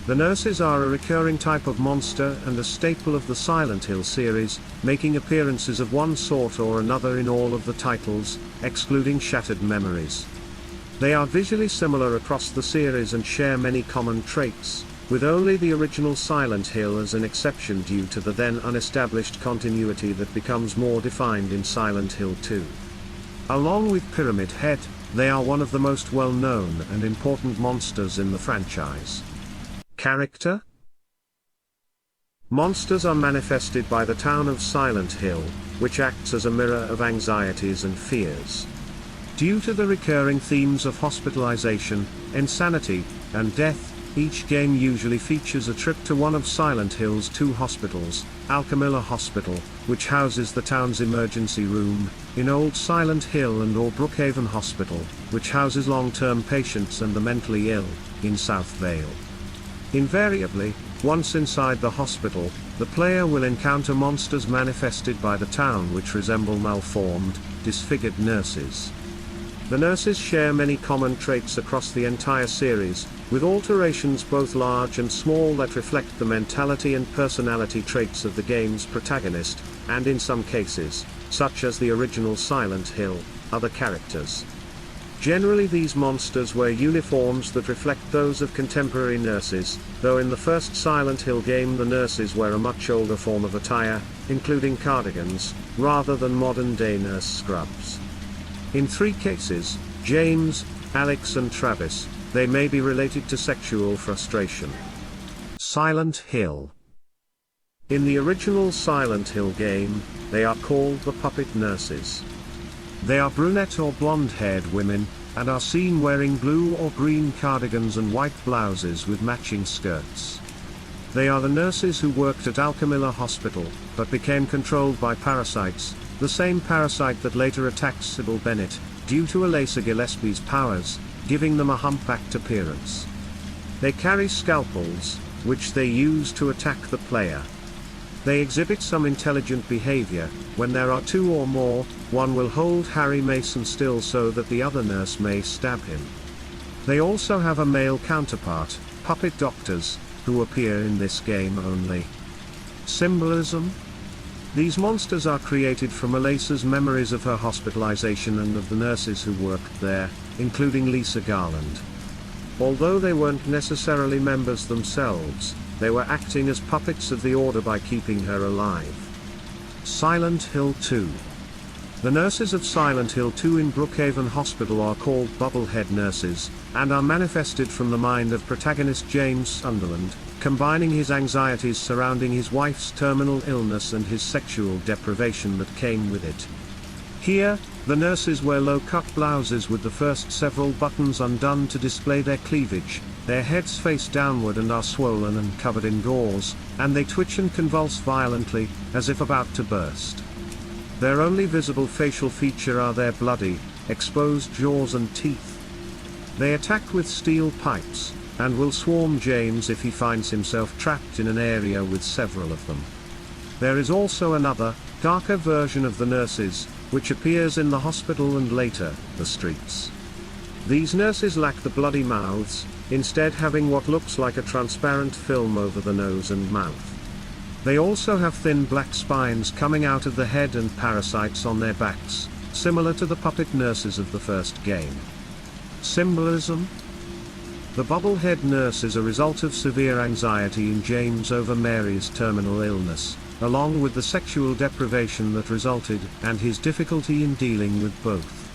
The nurses are a recurring type of monster and a staple of the Silent Hill series, making appearances of one sort or another in all of the titles, excluding Shattered Memories. They are visually similar across the series and share many common traits, with only the original Silent Hill as an exception due to the then unestablished continuity that becomes more defined in Silent Hill 2. Along with Pyramid Head, they are one of the most well-known and important monsters in the franchise. Character? Monsters are manifested by the town of Silent Hill, which acts as a mirror of anxieties and fears. Due to the recurring themes of hospitalization, insanity, and death, each game usually features a trip to one of Silent Hill's two hospitals, Alchemilla Hospital, which houses the town's emergency room, in Old Silent Hill, and or Brookhaven Hospital, which houses long-term patients and the mentally ill, in South Vale. Invariably, once inside the hospital, the player will encounter monsters manifested by the town which resemble malformed, disfigured nurses. The nurses share many common traits across the entire series, with alterations both large and small that reflect the mentality and personality traits of the game's protagonist, and in some cases, such as the original Silent Hill, other characters. Generally these monsters wear uniforms that reflect those of contemporary nurses, though in the first Silent Hill game the nurses wear a much older form of attire, including cardigans, rather than modern-day nurse scrubs. In 3 cases, James, Alex and Travis, they may be related to sexual frustration. Silent Hill. In the original Silent Hill game, they are called the puppet nurses. They are brunette or blonde-haired women, and are seen wearing blue or green cardigans and white blouses with matching skirts. They are the nurses who worked at Alchemilla Hospital, but became controlled by parasites, the same parasite that later attacked Sybil Bennett, due to Elasa Gillespie's powers, giving them a humpbacked appearance. They carry scalpels, which they use to attack the player. They exhibit some intelligent behavior. When there are 2 or more, one will hold Harry Mason still so that the other nurse may stab him. They also have a male counterpart, puppet doctors, who appear in this game only. Symbolism? These monsters are created from Elasa's memories of her hospitalization and of the nurses who worked there, including Lisa Garland. Although they weren't necessarily members themselves, they were acting as puppets of the Order by keeping her alive. Silent Hill 2. The nurses of Silent Hill 2 in Brookhaven Hospital are called Bubblehead nurses, and are manifested from the mind of protagonist James Sunderland, combining his anxieties surrounding his wife's terminal illness and his sexual deprivation that came with it. Here, the nurses wear low-cut blouses with the first several buttons undone to display their cleavage, their heads face downward and are swollen and covered in gauze, and they twitch and convulse violently, as if about to burst. Their only visible facial feature are their bloody, exposed jaws and teeth. They attack with steel pipes, and will swarm James if he finds himself trapped in an area with several of them. There is also another, darker version of the nurses, which appears in the hospital and later, the streets. These nurses lack the bloody mouths, instead having what looks like a transparent film over the nose and mouth. They also have thin black spines coming out of the head and parasites on their backs, similar to the puppet nurses of the first game. Symbolism? The Bubblehead nurse is a result of severe anxiety in James over Mary's terminal illness, along with the sexual deprivation that resulted, and his difficulty in dealing with both.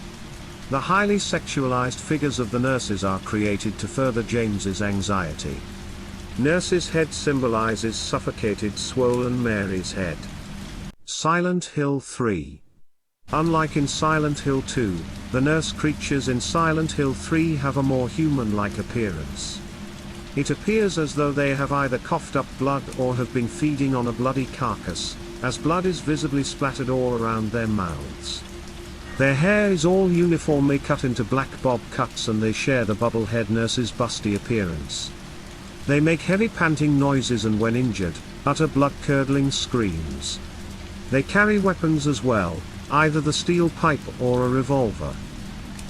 The highly sexualized figures of the nurses are created to further James's anxiety. Nurse's head symbolizes suffocated, swollen Mary's head. Silent Hill 3. Unlike in Silent Hill 2, the nurse creatures in Silent Hill 3 have a more human-like appearance. It appears as though they have either coughed up blood or have been feeding on a bloody carcass, as blood is visibly splattered all around their mouths. Their hair is all uniformly cut into black bob cuts, and they share the Bubblehead nurse's busty appearance. They make heavy panting noises and when injured, utter blood-curdling screams. They carry weapons as well, either the steel pipe or a revolver.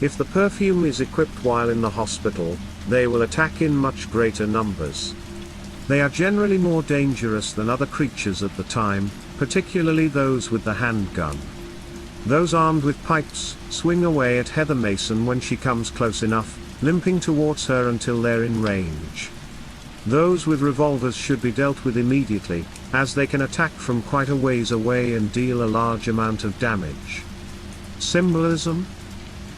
If the perfume is equipped while in the hospital, they will attack in much greater numbers. They are generally more dangerous than other creatures at the time, particularly those with the handgun. Those armed with pipes swing away at Heather Mason when she comes close enough, limping towards her until they're in range. Those with revolvers should be dealt with immediately, as they can attack from quite a ways away and deal a large amount of damage. Symbolism?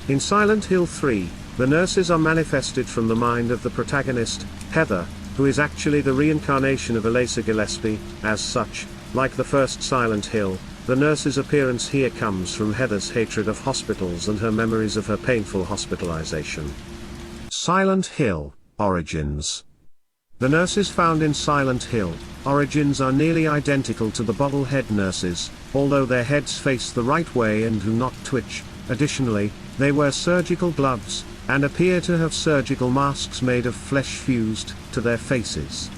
In Silent Hill 3, the nurses are manifested from the mind of the protagonist, Heather, who is actually the reincarnation of Elisa Gillespie. As such, like the first Silent Hill, the nurse's appearance here comes from Heather's hatred of hospitals and her memories of her painful hospitalization. Silent Hill Origins. The nurses found in Silent Hill Origins are nearly identical to the bobblehead nurses, although their heads face the right way and do not twitch. Additionally, they wear surgical gloves, and appear to have surgical masks made of flesh fused to their faces.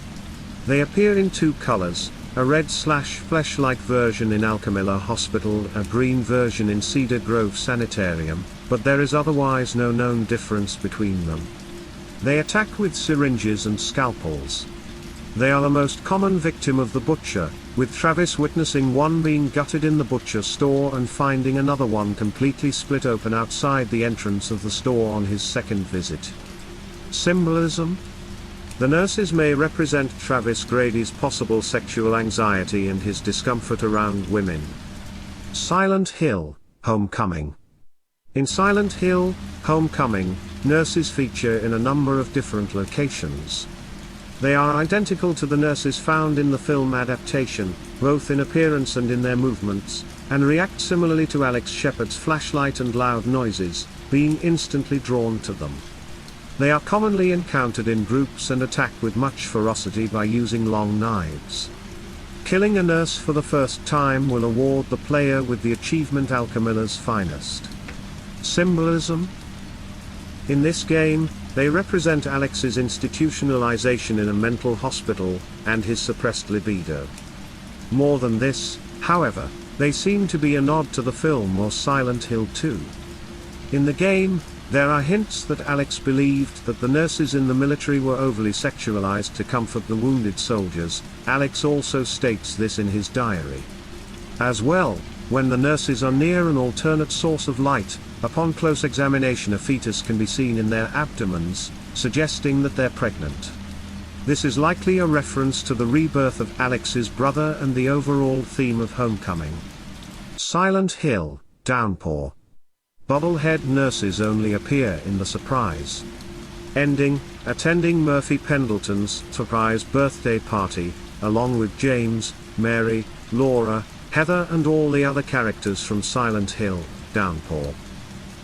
They appear in two colors, a red/flesh-like version in Alchemilla Hospital, a green version in Cedar Grove Sanitarium, but there is otherwise no known difference between them. They attack with syringes and scalpels. They are the most common victim of the butcher, with Travis witnessing one being gutted in the butcher store and finding another one completely split open outside the entrance of the store on his second visit. Symbolism? The nurses may represent Travis Grady's possible sexual anxiety and his discomfort around women. Silent Hill Homecoming. In Silent Hill Homecoming, nurses feature in a number of different locations. They are identical to the nurses found in the film adaptation, both in appearance and in their movements, and react similarly to Alex Shepard's flashlight and loud noises, being instantly drawn to them. They are commonly encountered in groups and attack with much ferocity by using long knives. Killing a nurse for the first time will award the player with the achievement Alchemilla's Finest. Symbolism? In this game, they represent Alex's institutionalization in a mental hospital, and his suppressed libido. More than this, however, they seem to be a nod to the film or Silent Hill 2. In the game, there are hints that Alex believed that the nurses in the military were overly sexualized to comfort the wounded soldiers. Alex also states this in his diary. As well, when the nurses are near an alternate source of light, upon close examination a fetus can be seen in their abdomens, suggesting that they're pregnant. This is likely a reference to the rebirth of Alex's brother and the overall theme of Homecoming. Silent Hill Downpour. Bobblehead nurses only appear in the surprise ending, attending Murphy Pendleton's surprise birthday party, along with James, Mary, Laura, Heather and all the other characters from Silent Hill Downpour.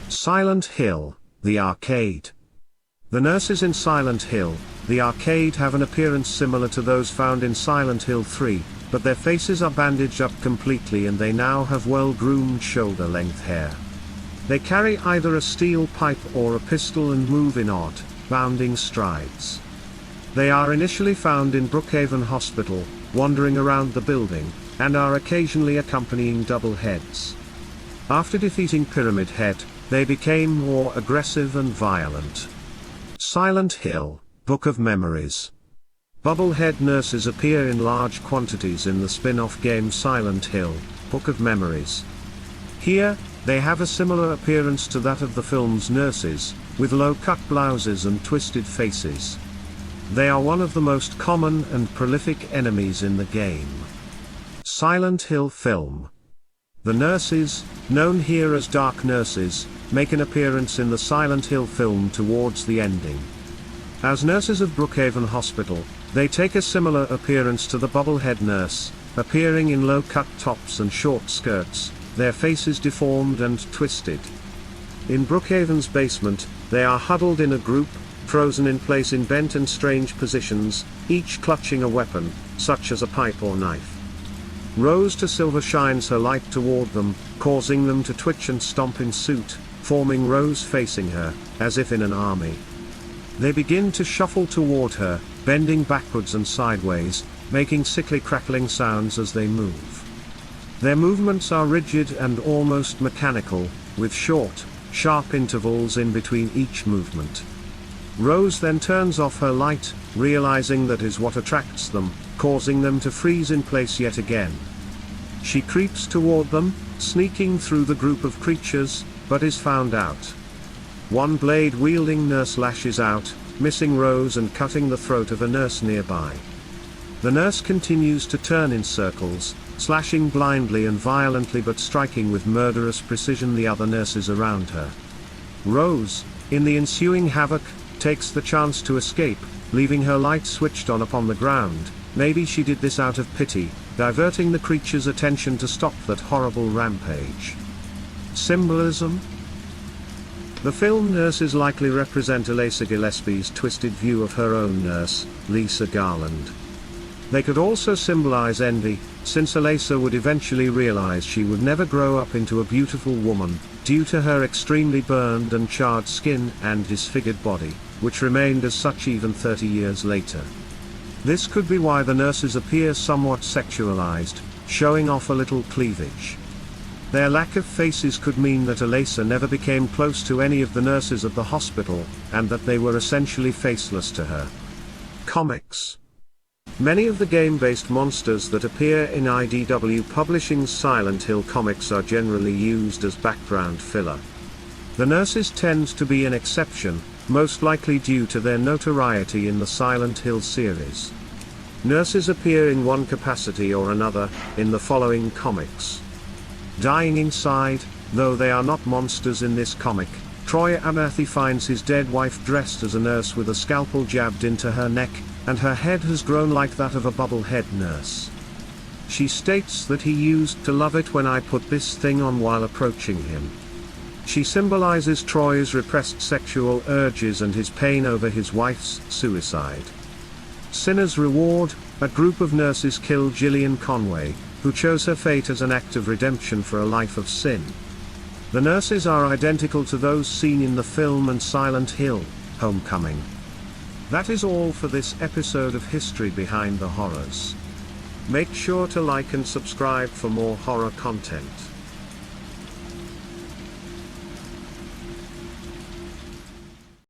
Silent Hill, the Arcade. The nurses in Silent Hill, the Arcade have an appearance similar to those found in Silent Hill 3, but their faces are bandaged up completely and they now have well-groomed shoulder-length hair. They carry either a steel pipe or a pistol and move in odd, bounding strides. They are initially found in Brookhaven Hospital, wandering around the building, and are occasionally accompanying double heads. After defeating Pyramid Head, they became more aggressive and violent. Silent Hill, Book of Memories. Bobblehead nurses appear in large quantities in the spin-off game Silent Hill, Book of Memories. Here, they have a similar appearance to that of the film's nurses, with low-cut blouses and twisted faces. They are one of the most common and prolific enemies in the game. Silent Hill Film. The nurses, known here as Dark Nurses, make an appearance in the Silent Hill film towards the ending. As nurses of Brookhaven Hospital, they take a similar appearance to the bobblehead nurse, appearing in low-cut tops and short skirts, their faces deformed and twisted. In Brookhaven's basement, they are huddled in a group, frozen in place in bent and strange positions, each clutching a weapon, such as a pipe or knife. Rose to Silver shines her light toward them, causing them to twitch and stomp in suit, forming rows facing her, as if in an army. They begin to shuffle toward her, bending backwards and sideways, making sickly crackling sounds as they move. Their movements are rigid and almost mechanical, with short, sharp intervals in between each movement. Rose then turns off her light, realizing that is what attracts them, causing them to freeze in place yet again. She creeps toward them, sneaking through the group of creatures, but is found out. One blade-wielding nurse lashes out, missing Rose and cutting the throat of a nurse nearby. The nurse continues to turn in circles, slashing blindly and violently but striking with murderous precision the other nurses around her. Rose, in the ensuing havoc, takes the chance to escape, leaving her light switched on upon the ground. Maybe she did this out of pity, diverting the creature's attention to stop that horrible rampage. Symbolism? The film nurses likely represent Elisa Gillespie's twisted view of her own nurse, Lisa Garland. They could also symbolize envy, since Elisa would eventually realize she would never grow up into a beautiful woman, due to her extremely burned and charred skin and disfigured body, which remained as such even 30 years later. This could be why the nurses appear somewhat sexualized, showing off a little cleavage. Their lack of faces could mean that Elisa never became close to any of the nurses at the hospital, and that they were essentially faceless to her. Comics. Many of the game-based monsters that appear in IDW Publishing's Silent Hill comics are generally used as background filler. The nurses tend to be an exception, most likely due to their notoriety in the Silent Hill series. Nurses appear in one capacity or another in the following comics. Dying inside, though they are not monsters in this comic, Troy Amathy finds his dead wife dressed as a nurse with a scalpel jabbed into her neck, and her head has grown like that of a bubblehead nurse. She states that he used to love it when I put this thing on while approaching him. She symbolizes Troy's repressed sexual urges and his pain over his wife's suicide. Sinner's Reward, a group of nurses kill Gillian Conway, who chose her fate as an act of redemption for a life of sin. The nurses are identical to those seen in the film and Silent Hill, Homecoming. That is all for this episode of History Behind the Horrors. Make sure to like and subscribe for more horror content.